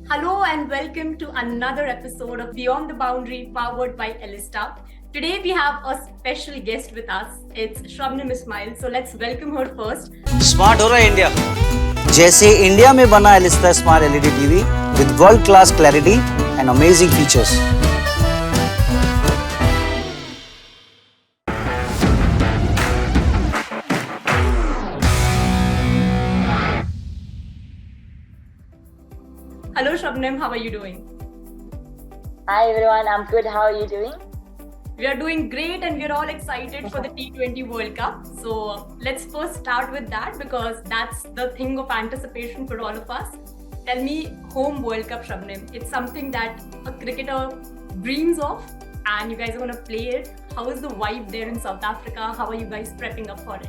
Hello and welcome to another episode of Beyond the Boundary powered by Elista. Today we have a special guest with us. It's Shabnim Ismail. So let's welcome her first. Smart हो रहा है India जैसे India में बना Elista smart LED TV with world class clarity and amazing features. Hello Shabnim, how are you doing? Hi everyone, I'm good. How are you doing? We are doing great and we're all excited for the T20 World Cup. So let's first start with that because that's the thing of anticipation for all of us. Tell me, home World Cup, Shabnim. It's something that a cricketer dreams of and you guys are going to play it. How is the vibe there in South Africa? How are you guys prepping up for it?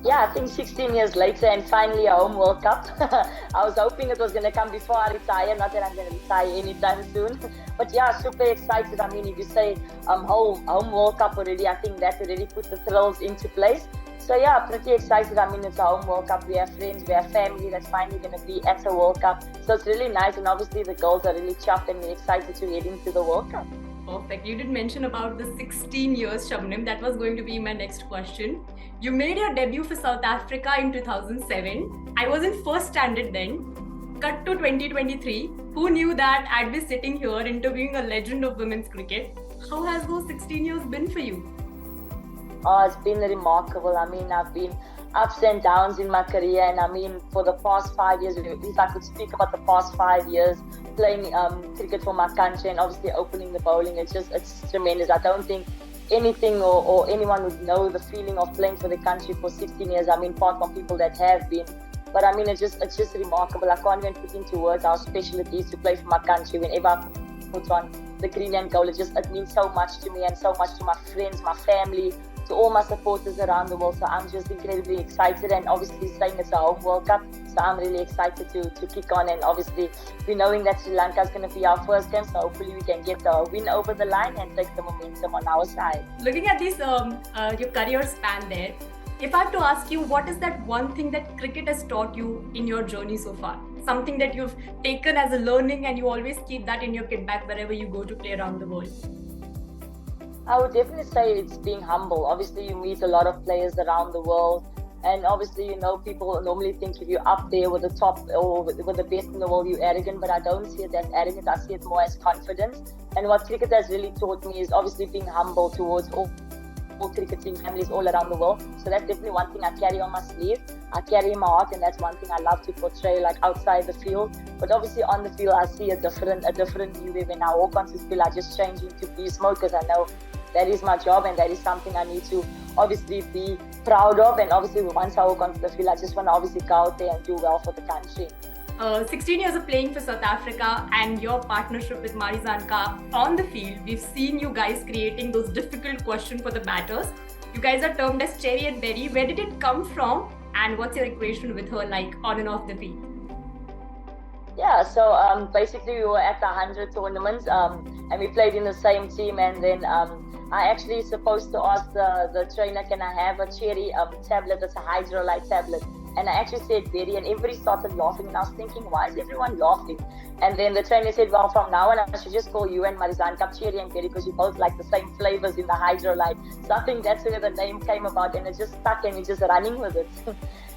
Yeah, I think 16 years later and finally a home World Cup. I was hoping it was going to come before I retire, not that I'm going to retire anytime soon. But yeah, super excited. I mean, if you say home World Cup already, I think that already put the thrills into place. So yeah, pretty excited. I mean, it's a home World Cup. We have friends, we have family that's finally going to be at the World Cup. So it's really nice and obviously the girls are really chuffed and excited to get into the World Cup. Perfect. You did mention about the 16 years, Shabnim. That was going to be my next question. You made your debut for South Africa in 2007. I was in first standard then. Cut to 2023. Who knew that I'd be sitting here interviewing a legend of women's cricket? How has those 16 years been for you? Oh, it's been remarkable. I mean, I've been ups and downs in my career, and I mean, for the past 5 years, if I could speak about the past 5 years playing cricket for my country and obviously opening the bowling, it's tremendous. I don't think anything or anyone would know the feeling of playing for the country for 16 years. I mean, apart from people that have been. But I mean, it's just remarkable. I can't even put into words how special it is to play for my country. Whenever I put on the green and gold, it means so much to me and so much to my friends, my family, to all my supporters around the world. So I'm just incredibly excited, and obviously saying it's a home World Cup, so I'm really excited to kick on, and obviously we're knowing that Sri Lanka is going to be our first game, so hopefully we can get the win over the line and take the momentum on our side. Looking at this, your career span there, if I have to ask you, what is that one thing that cricket has taught you in your journey so far? Something that you've taken as a learning and you always keep that in your kit bag wherever you go to play around the world? I would definitely say it's being humble. Obviously, you meet a lot of players around the world, and obviously, you know, people normally think if you're up there with the top or with the best in the world, you're arrogant, but I don't see it as arrogance. I see it more as confidence. And what cricket has really taught me is obviously being humble towards all cricketing families all around the world. So that's definitely one thing I carry on my sleeve. I carry in my heart, and that's one thing I love to portray, like outside the field. But obviously on the field, I see a different view. When I walk onto the field, I just change into beast mode because I know that is my job and that is something I need to obviously be proud of. And obviously once I walk onto the field, I just want to obviously go out there and do well for the country. 16 years of playing for South Africa and your partnership with Marizanne Kapp on the field, we've seen you guys creating those difficult questions for the batters. You guys are termed as Cherry and Berry. Where did it come from and what's your equation with her like on and off the field? Yeah, so basically we were at the 100 tournaments and we played in the same team, and then I actually supposed to ask the trainer, can I have a Cherry tablet? It's a hydrolyte tablet. And I actually said Berry, and everybody started laughing, and I was thinking, why is everyone laughing? And then the trainer said, well, from now on I should just call you and Marizanne Kapp Cherry and Berry because you both like the same flavors in the hydrolyte. So I think that's where the name came about, and it just stuck and we're just running with it.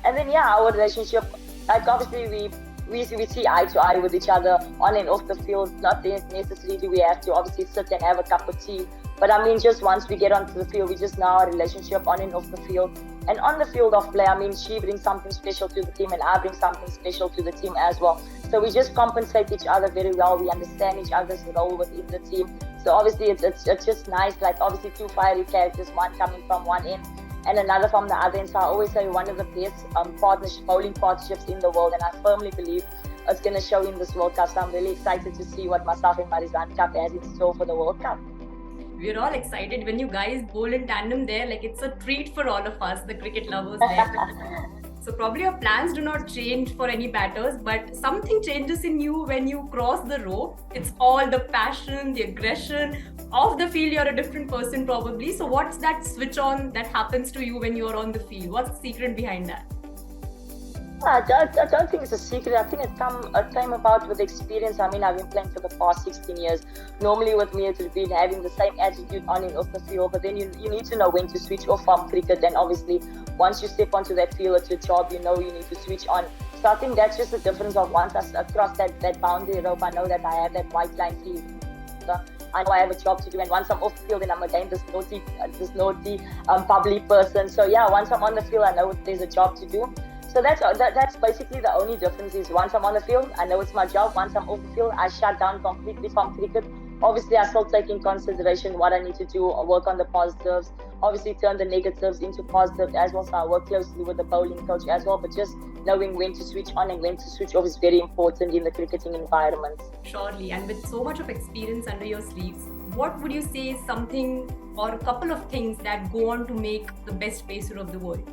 And then yeah, our relationship, like obviously we see eye to eye with each other on and off the field. Not necessarily do we have to obviously sit and have a cup of tea, but I mean, just once we get onto the field, we just know our relationship on and off the field. And on the field of play, I mean, she brings something special to the team and I bring something special to the team as well. So we just compensate each other very well. We understand each other's role within the team. So obviously it's just nice, like obviously two fiery characters, one coming from one end and another from the other end. So I always say one of the best bowling partnerships in the world, and I firmly believe it's going to show in this World Cup. So I'm really excited to see what myself and Marizanne Kapp has in store for the World Cup. We're all excited when you guys bowl in tandem there. Like it's a treat for all of us, the cricket lovers there. So probably your plans do not change for any batters, but something changes in you when you cross the rope. It's all the passion, the aggression. Off the field, you're a different person probably. So what's that switch on that happens to you when you're on the field? What's the secret behind that? I don't think it's a secret. I think it came about with experience. I mean, I've been playing for the past 16 years. Normally with me, it would be having the same attitude on and off the field. But then you need to know when to switch off from cricket. And obviously, once you step onto that field, it's your job. You know you need to switch on. So I think that's just the difference of once I cross that boundary rope, I know that I have that white line field. I know I have a job to do, and once I'm off the field, then I'm again this naughty public person. So yeah, once I'm on the field, I know there's a job to do. So that's basically the only difference. Is once I'm on the field, I know it's my job. Once I'm off the field, I shut down completely from cricket. Obviously, I still take in consideration what I need to do, work on the positives, obviously turn the negatives into positives as well. So I work closely with the bowling coach as well. But just knowing when to switch on and when to switch off is very important in the cricketing environment. Surely, and with so much of experience under your sleeves, what would you say is something or a couple of things that go on to make the best pacer of the world?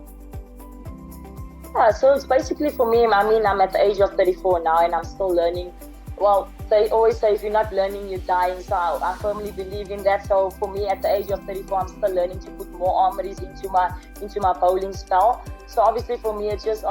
Yeah, so it's basically for me, I mean, I'm at the age of 34 now and I'm still learning. Well, they always say if you're not learning, you're dying. So I firmly believe in that. So for me, at the age of 34, I'm still learning to put more armories into my bowling style. So obviously for me, it's just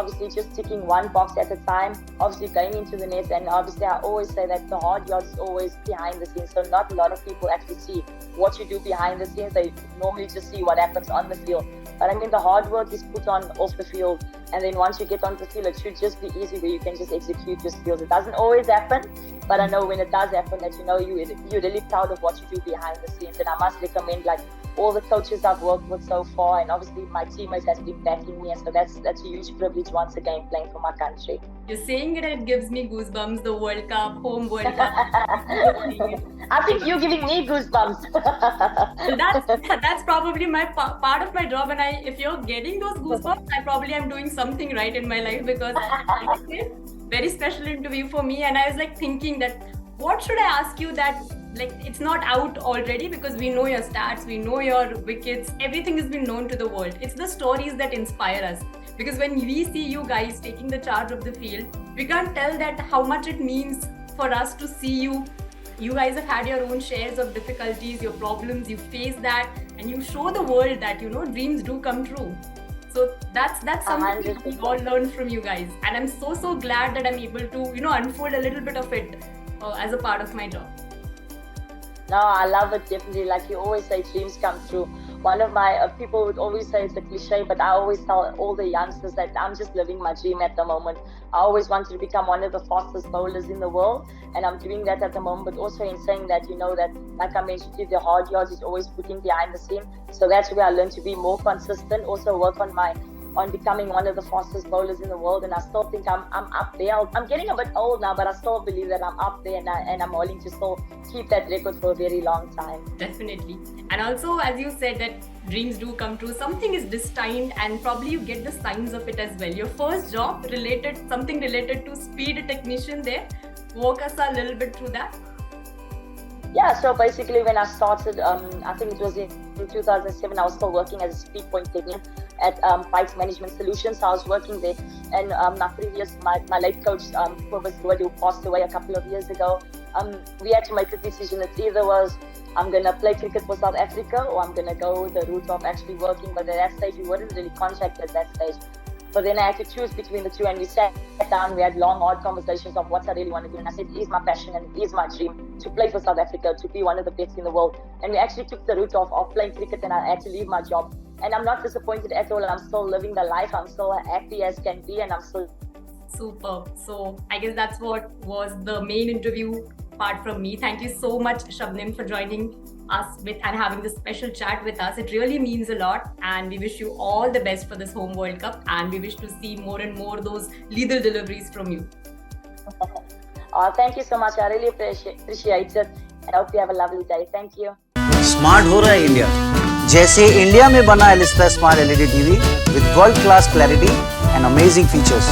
ticking one box at a time, obviously going into the net. And obviously I always say that the hard yards is always behind the scenes. So not a lot of people actually see what you do behind the scenes. They normally just see what happens on the field. But I mean, the hard work is put on off the field. And then once you get on the field, it should just be easy where you can just execute your skills. It doesn't always happen, but I know when it does happen that you know you're really proud of what you do behind the scenes. And I must recommend like all the coaches I've worked with so far, and obviously my teammates has been backing me, and so that's a huge privilege once again playing for my country. You're saying it and it gives me goosebumps. The World Cup, home World Cup. I think you're giving me goosebumps. that's probably my part of my job, and if you're getting those goosebumps, I probably am doing something right in my life, because very special interview for me. And I was like thinking that what should I ask you that like it's not out already, because we know your stats, we know your wickets, everything has been known to the world. It's the stories that inspire us, because when we see you guys taking the charge of the field, we can't tell that how much it means for us to see you. You guys have had your own shares of difficulties, your problems, you face that, and you show the world that dreams do come true. So that's something we all learn from you guys, and I'm so glad that I'm able to unfold a little bit of it as a part of my job. No, I love it, definitely. Like you always say, dreams come true. One of my people would always say it's a cliche, but I always tell all the youngsters that I'm just living my dream at the moment. I always wanted to become one of the fastest bowlers in the world, and I'm doing that at the moment. But also in saying that, that like I mentioned, the hard yards is always putting behind the scene. So that's where I learned to be more consistent. Also work on becoming one of the fastest bowlers in the world, and I still think I'm up there. I'm getting a bit old now, but I still believe that I'm up there, and I'm willing to still keep that record for a very long time. Definitely. And also, as you said, that dreams do come true. Something is destined, and probably you get the signs of it as well. Your first job something related to speed technician there. Walk us a little bit through that. Yeah, so basically when I started, I think it was in 2007, I was still working as a speed point technician at Bikes Management Solutions. So I was working there, and my late coach, who passed away a couple of years ago, we had to make a decision. It either was I'm going to play cricket for South Africa, or I'm going to go the route of actually working. But at that stage, we weren't really contracted at that stage. So then I had to choose between the two, and we sat down, we had long, hard conversations of what I really want to do. And I said, it is my passion and it is my dream to play for South Africa, to be one of the best in the world. And we actually took the route of playing cricket, and I had to leave my job. And I'm not disappointed at all. I'm still living the life. I'm still happy as can be, and I'm still... Super. So I guess that's what was the main interview part from me. Thank you so much, Shabnim, for joining us and having this special chat with us. It really means a lot, and we wish you all the best for this home World Cup, and we wish to see more and more those lethal deliveries from you. Thank you so much. I really appreciate it, and I hope you have a lovely day. Thank you. Smart हो रहा है India, जैसे India में बना Elista smart LED TV with world class clarity and amazing features.